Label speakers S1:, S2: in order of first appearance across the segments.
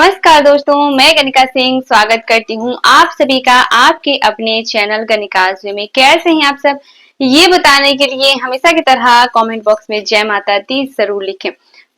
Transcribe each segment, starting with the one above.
S1: नमस्कार दोस्तों, मैं गनिका सिंह स्वागत करती हूँ आप सभी का आपके अपने चैनल गनिकाज़ में। कैसे हैं आप सब, ये बताने के लिए हमेशा की तरह कमेंट बॉक्स में जय माता दी जरूर लिखें।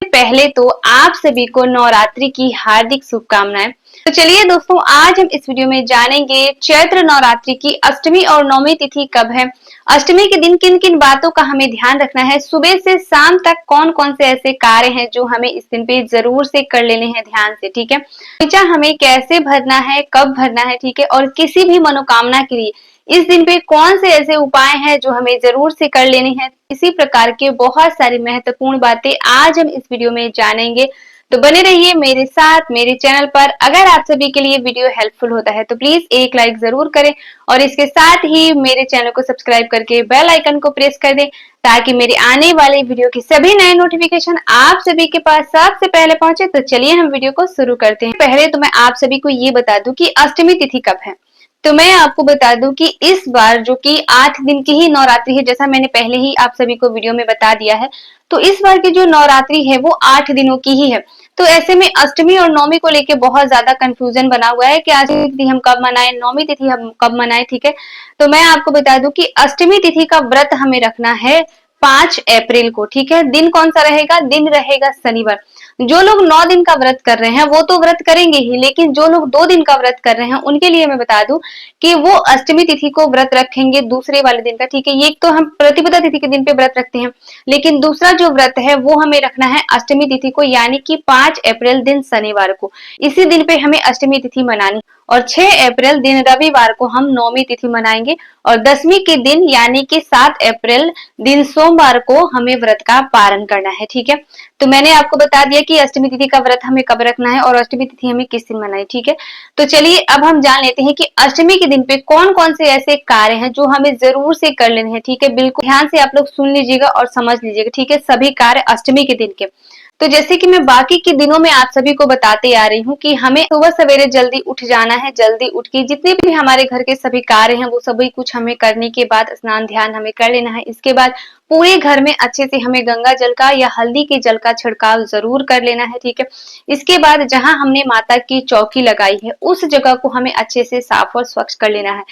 S1: पहले तो आप सभी को नवरात्रि की हार्दिक शुभकामनाएं। तो चलिए दोस्तों, आज हम इस वीडियो में जानेंगे चैत्र नवरात्रि की अष्टमी और नवमी तिथि कब है, अष्टमी के दिन किन किन बातों का हमें ध्यान रखना है, सुबह से शाम तक कौन कौन से ऐसे कार्य हैं जो हमें इस दिन पे जरूर से कर लेने हैं ध्यान से। ठीक है, बगीचा हमें कैसे भरना है, कब भरना है, ठीक है, और किसी भी मनोकामना के लिए इस दिन पे कौन से ऐसे उपाय हैं जो हमें जरूर से कर लेने हैं। इसी प्रकार के बहुत सारी महत्वपूर्ण बातें आज हम इस वीडियो में जानेंगे। तो बने रहिए मेरे साथ मेरे चैनल पर। अगर आप सभी के लिए वीडियो हेल्पफुल होता है तो प्लीज एक लाइक जरूर करें और इसके साथ ही मेरे चैनल को सब्सक्राइब करके बेल आइकन को प्रेस कर दें ताकि मेरे आने वाले वीडियो की सभी नए नोटिफिकेशन आप सभी के पास सबसे पहले पहुंचे। तो चलिए हम वीडियो को शुरू करते हैं। पहले तो मैं आप सभी को ये बता दूं कि अष्टमी तिथि कब है। तो मैं आपको बता दूं कि इस बार जो कि 8 दिन की ही नवरात्रि है, जैसा मैंने पहले ही आप सभी को वीडियो में बता दिया है, तो इस बार की जो नवरात्रि है वो 8 दिनों की ही है। तो ऐसे में अष्टमी और नवमी को लेके बहुत ज्यादा कंफ्यूजन बना हुआ है कि अष्टमी तिथि हम कब मनाएं, नवमी तिथि हम कब मनाएं। ठीक है, तो मैं आपको बता दूं कि अष्टमी तिथि का व्रत हमें रखना है 5 अप्रैल को। ठीक है, दिन कौन सा रहेगा, दिन रहेगा शनिवार। जो लोग 9 दिन का व्रत कर रहे हैं वो तो व्रत करेंगे ही, लेकिन जो लोग 2 दिन का व्रत कर रहे हैं उनके लिए मैं बता दूं कि वो अष्टमी तिथि को व्रत रखेंगे दूसरे वाले दिन का। ठीक है, ये तो हम प्रतिपदा तिथि के दिन पे व्रत रखते हैं, लेकिन दूसरा जो व्रत है वो हमें रखना है अष्टमी तिथि को, यानी कि 5 अप्रैल दिन शनिवार को। इसी दिन पे हमें अष्टमी तिथि मनानी और 6 अप्रैल दिन रविवार को हम नवमी तिथि मनाएंगे और 10वीं के दिन यानी कि 7 अप्रैल दिन सोमवार को हमें व्रत का पारण करना है। ठीक है, तो मैंने आपको बता दिया कि अष्टमी तिथि का व्रत हमें कब रखना है और अष्टमी तिथि हमें किस दिन मनाए। ठीक है, तो चलिए अब हम जान लेते हैं कि अष्टमी के दिन पे कौन कौन से ऐसे कार्य हैं जो हमें जरूर से कर लेने हैं। ठीक है, बिल्कुल ध्यान से आप लोग सुन लीजिएगा और समझ लीजिएगा। ठीक है, सभी कार्य अष्टमी के दिन के। तो जैसे कि मैं बाकी के दिनों में आप सभी को बताते आ रही हूँ कि हमें सुबह सवेरे जल्दी उठ जाना है, जल्दी उठ के जितने भी हमारे घर के सभी कार्य हैं वो सभी कुछ हमें करने के बाद स्नान ध्यान हमें कर लेना है। इसके बाद पूरे घर में अच्छे से हमें गंगा जल का या हल्दी के जल का छिड़काव जरूर कर लेना है। ठीक है, इसके बाद जहां हमने माता की चौकी लगाई है उस जगह को हमें अच्छे से साफ और स्वच्छ कर लेना है।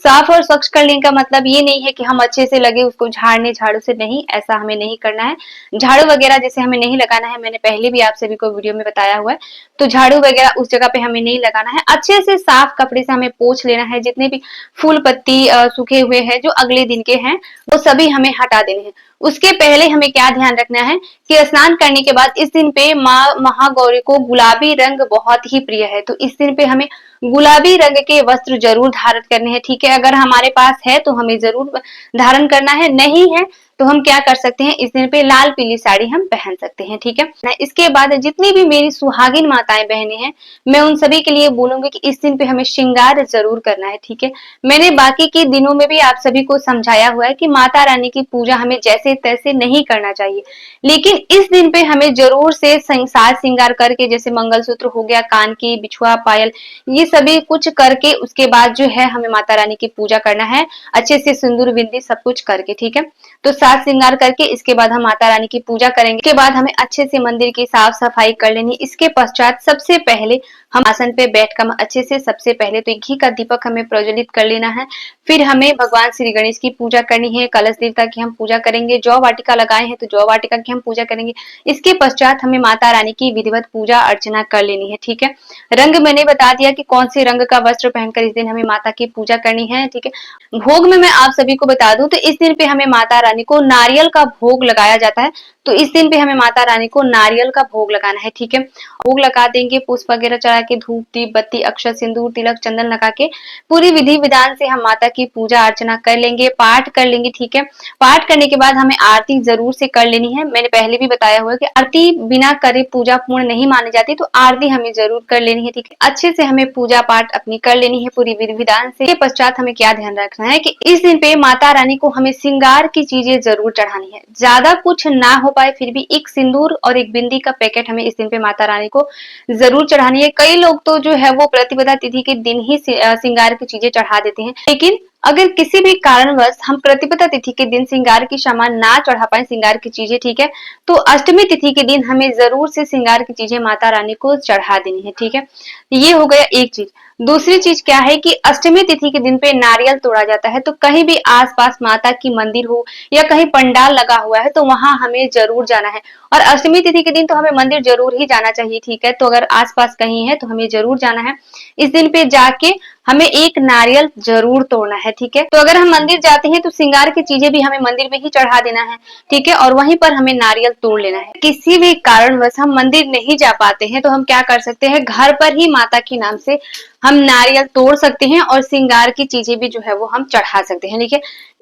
S1: साफ और स्वच्छ करने का मतलब ये नहीं है कि हम अच्छे से लगे उसको झाड़ने, झाड़ू से नहीं, ऐसा हमें नहीं करना है। झाड़ू वगैरह जैसे हमें नहीं लगाना है, मैंने पहले भी आप सभी को वीडियो में बताया हुआ है। तो झाड़ू वगैरह उस जगह पे हमें नहीं लगाना है। अच्छे से साफ कपड़े से हमें पोंछ लेना है। जितने भी फूल पत्ती सूखे हुए हैं जो अगले दिन के हैं वो सभी हमें हटा देने हैं। उसके पहले हमें क्या ध्यान रखना है कि स्नान करने के बाद इस दिन पे माँ महागौरी को गुलाबी रंग बहुत ही प्रिय है, तो इस दिन पे हमें गुलाबी रंग के वस्त्र जरूर धारण करने हैं। ठीक है, अगर हमारे पास है तो हमें जरूर धारण करना है, नहीं है तो हम क्या कर सकते हैं, इस दिन पे लाल पीली साड़ी हम पहन सकते हैं। ठीक है, इसके बाद जितनी भी मेरी सुहागिन माताएं बहनें हैं मैं उन सभी के लिए बोलूंगी कि इस दिन पे हमें श्रृंगार जरूर करना है। ठीक है, मैंने बाकी के दिनों में भी आप सभी को समझाया हुआ है कि माता रानी की पूजा हमें जैसे तैसे नहीं करना चाहिए, लेकिन इस दिन पे हमें जरूर से साज श्रृंगार करके, जैसे मंगलसूत्र हो गया, कान की बिछुआ, पायल, ये सभी कुछ करके उसके बाद जो है हमें माता रानी की पूजा करना है अच्छे से सिंदूर बिंदी सब कुछ करके। ठीक है, तो साज श्रृंगार करके इसके बाद हम माता रानी की पूजा करेंगे। इसके बाद हमें अच्छे से मंदिर की साफ सफाई कर लेनी। इसके पश्चात सबसे पहले हम आसन पे बैठकर अच्छे से सबसे पहले तो घी का दीपक हमें प्रज्वलित कर लेना है। फिर हमें भगवान श्री गणेश की पूजा करनी है, कलश देवता की हम पूजा करेंगे, जौ वाटिका लगाए हैं तो जौ वाटिका की हम पूजा करेंगे। इसके पश्चात हमें माता रानी की विधिवत पूजा अर्चना कर लेनी है। ठीक है, रंग मैंने बता दिया कि कौन से रंग का वस्त्र पहनकर इस दिन हमें माता की पूजा करनी है। ठीक है, भोग में मैं आप सभी को बता दूं तो इस दिन पे हमें माता रानी को नारियल का भोग लगाया जाता है, तो इस दिन पे हमें माता रानी को नारियल का भोग लगाना है। ठीक है, भोग लगा देंगे, पुष्प वगैरह चढ़ा के, धूप दीप बत्ती अक्षत सिंदूर तिलक चंदन लगा के पूरी विधि विधान से हम माता की पूजा अर्चना कर लेंगे, पाठ कर लेंगे। ठीक है, पाठ करने के बाद हमें आरती जरूर से कर लेनी है। मैंने पहले भी बताया हुआ है कि आरती बिना करे पूजा पूर्ण नहीं मानी जाती, तो आरती हमें जरूर कर लेनी है। ठीक है, अच्छे से हमें पूजा पाठ अपनी कर लेनी है पूरी विधि विधान से। इसके पश्चात हमें क्या ध्यान रखना है कि इस दिन पे माता रानी को हमें श्रृंगार की चीजें जरूर चढ़ानी है। ज्यादा कुछ ना हो पाए फिर भी एक सिंदूर और एक बिंदी का पैकेट हमें इस दिन पे माता रानी को जरूर चढ़ानी है। कई लोग तो जो है वो प्रतिपदा तिथि के दिन ही श्रृंगार की चीजें चढ़ा देते हैं, लेकिन अगर किसी भी कारणवश हम प्रतिपदा तिथि के दिन श्रृंगार की सामान ना चढ़ा पाए, श्रृंगार की चीजें, ठीक है, तो अष्टमी तिथि के दिन हमें जरूर से श्रृंगार की चीजें माता रानी को चढ़ा देनी है, ठीक है। ये हो गया एक चीज। दूसरी चीज क्या है कि अष्टमी तिथि के दिन पे नारियल तोड़ा जाता है, तो कहीं भी आसपास माता की मंदिर हो या कहीं पंडाल लगा हुआ है तो वहां हमें जरूर जाना है। और अष्टमी तिथि के दिन तो हमें मंदिर जरूर ही जाना चाहिए, ठीक है। तो अगर आसपास कहीं है तो हमें जरूर जाना है। इस दिन पे जाके हमें एक नारियल जरूर तोड़ना है, ठीक है। तो अगर हम मंदिर जाते हैं तो श्रृंगार की चीजें भी हमें मंदिर में ही चढ़ा देना है, ठीक है, और वहीं पर हमें नारियल तोड़ लेना है। किसी भी कारणवश हम मंदिर नहीं जा पाते हैं तो हम क्या कर सकते हैं, घर पर ही माता के नाम से हम नारियल तोड़ सकते हैं और श्रृंगार की चीजें भी जो है वो हम चढ़ा सकते हैं, ठीक है।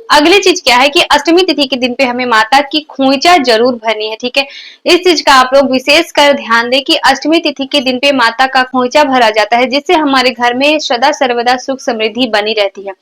S1: अगली चीज क्या है कि अष्टमी तिथि के दिन पे हमें माता की खोइचा जरूर भरनी है, ठीक है। इस चीज का आप लोग विशेष कर ध्यान दें कि अष्टमी तिथि के दिन पे माता का खोइचा भरा जाता है, जिससे हमारे घर में सदा सर्वदा सुख समृद्धि बनी रहती है।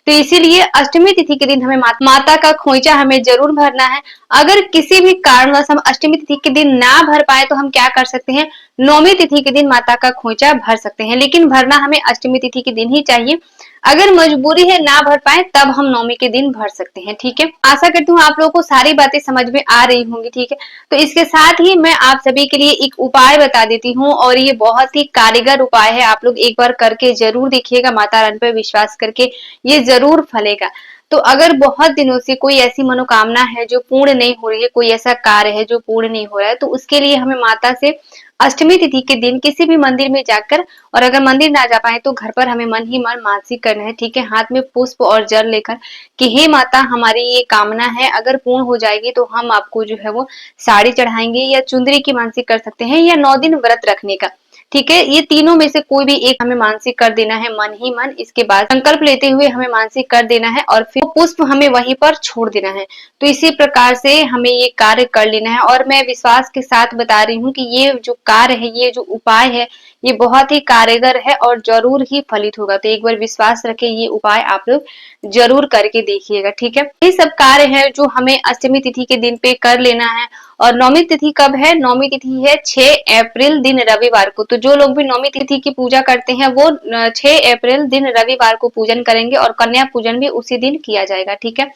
S1: तो इसीलिए अष्टमी तिथि के दिन हमें माता का खोइचा हमें जरूर भरना है। अगर किसी भी कारणवश हम अष्टमी तिथि के दिन ना भर पाए तो हम क्या कर सकते हैं, नौमी तिथि के दिन माता का खोइचा भर सकते हैं, लेकिन भरना हमें अष्टमी तिथि के दिन ही चाहिए। अगर मजबूरी है ना भर पाए तब हम नौमी के दिन भर सकते हैं, ठीक है। आशा करती हूँ आप लोगों को सारी बातें समझ में आ रही होंगी, ठीक है। तो इसके साथ ही मैं आप सभी के लिए एक उपाय बता देती हूँ और ये बहुत ही कारगर उपाय है। आप लोग एक बार करके जरूर देखिएगा, माता रानी पर विश्वास करके ये जरूर फलेगा। तो अगर बहुत दिनों से कोई ऐसी मनोकामना है जो पूर्ण नहीं हो रही है, कोई ऐसा कार्य है जो पूर्ण नहीं हो रहा है, तो उसके लिए हमें माता से अष्टमी तिथि के दिन किसी भी मंदिर में जाकर, और अगर मंदिर ना जा पाए तो घर पर हमें मन ही मन मानसिक करना है, ठीक है, हाथ में पुष्प और जल लेकर कि हे माता, हमारी ये कामना है, अगर पूर्ण हो जाएगी तो हम आपको जो है वो साड़ी चढ़ाएंगे, या चुंदरी की मानसिक कर सकते हैं, या 9 दिन व्रत रखने का, ठीक है। ये तीनों में से कोई भी एक हमें मानसिक कर देना है मन ही मन। इसके बाद संकल्प लेते हुए हमें मानसिक कर देना है और फिर पुष्प हमें वहीं पर छोड़ देना है। तो इसी प्रकार से हमें ये कार्य कर लेना है और मैं विश्वास के साथ बता रही हूँ कि ये जो कार्य है, ये जो उपाय है, ये बहुत ही कारगर है और जरूर ही फलित होगा। तो एक बार विश्वास रखे, ये उपाय आप लोग जरूर करके देखिएगा, ठीक है। ये सब कार्य है जो हमें अष्टमी तिथि के दिन पे कर लेना है। और नौमी तिथि कब है, नौमी तिथि है 6 अप्रैल दिन रविवार को। तो जो लोग भी नौमी तिथि की पूजा करते हैं वो 6 अप्रैल दिन रविवार को पूजन करेंगे और कन्या पूजन भी उसी दिन किया जाएगा, ठीक है।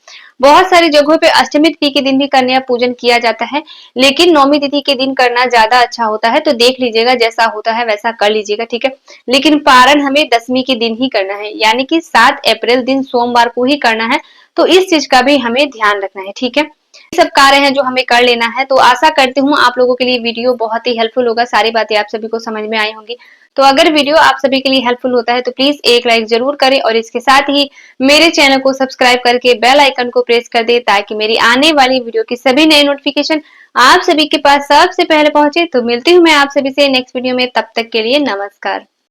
S1: बहुत सारी जगहों पे अष्टमी तिथि के दिन भी कन्या पूजन किया जाता है, लेकिन नौमी तिथि के दिन करना ज्यादा अच्छा होता है। तो देख लीजिएगा, जैसा होता है वैसा कर लीजिएगा, ठीक है। लेकिन पारण हमें दसवीं के दिन ही करना है, यानी कि 7 अप्रैल दिन सोमवार को ही करना है। तो इस चीज का भी हमें ध्यान रखना है, ठीक है। ये सब कार्य हैं जो हमें कर लेना है। तो आशा करती हूँ आप लोगों के लिए वीडियो बहुत ही हेल्पफुल होगा, सारी बातें आप सभी को समझ में आई होंगी। तो अगर वीडियो आप सभी के लिए हेल्पफुल होता है तो प्लीज एक लाइक जरूर करें और इसके साथ ही मेरे चैनल को सब्सक्राइब करके बेल आइकन को प्रेस कर दे, ताकि मेरी आने वाली वीडियो की सभी नए नोटिफिकेशन आप सभी के पास सबसे पहले पहुंचे। तो मिलती हूँ मैं आप सभी से नेक्स्ट वीडियो में, तब तक के लिए नमस्कार।